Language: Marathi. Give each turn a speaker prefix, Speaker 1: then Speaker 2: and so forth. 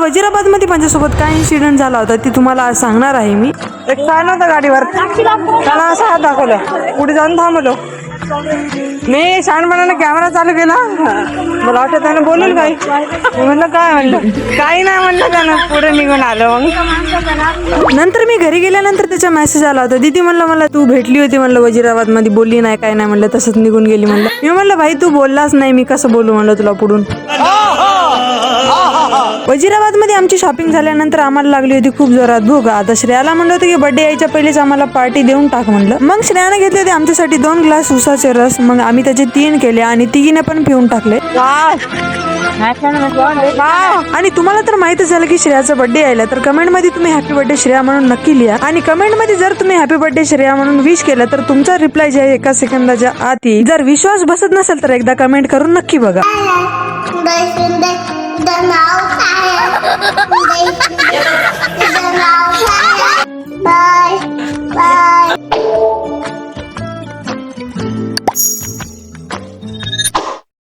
Speaker 1: वजीराबाद मध्ये माझ्यासोबत काय इन्सिडेंट झाला होता ते तुम्हाला आज सांगणार आहे मी. एक काय नव्हतं गाडीवर, त्याला असं हात दाखवलं, पुढे जाऊन थांबलो. मी शहाणपणाने कॅमेरा चालू केला. मला वाटतं त्यानं बोलेल काही. मी म्हणलं काय, म्हणलं काही नाही म्हणलं त्यानं, पुढे निघून आलो. मग नंतर मी घरी गेल्यानंतर त्याचा मेसेज आला होता. दीदी म्हणलं मला तू भेटली होती म्हणलं वजीराबाद मध्ये, बोलली नाही काय नाही म्हणलं, तसंच निघून गेली म्हणलं. मी म्हणलं भाई तू बोललाच नाही, मी कसं बोलू म्हणलं तुला पुढून. वजीराबाद मध्ये आमची शॉपिंग झाल्यानंतर आम्हाला लागली होती खूप जोरात भूक. आता श्रेयाला म्हणलं होतं की बर्थडे यायच्या पहिलेच आम्हाला पार्टी देऊन टाक म्हणलं. मग श्रेयाने घेतले होते आमच्यासाठी 2 ग्लास उसाचे रस. मग आम्ही त्याचे 3 केले आणि तिघीने पण पिऊन टाकले. आणि तुम्हाला तर माहितच झालं की श्रेयाचा बर्थडे यायला, तर कमेंट मध्ये तुम्ही हॅपी बर्थडे श्रेया म्हणून नक्की लिहा. आणि कमेंट मध्ये जर तुम्ही हॅपी बर्थडे श्रेया म्हणून विश केलं तर तुमचा रिप्लाय जे आहे 1 सेकंदाच्या आत येईल. जर विश्वास बसत नसेल तर एकदा कमेंट करून नक्की बघा.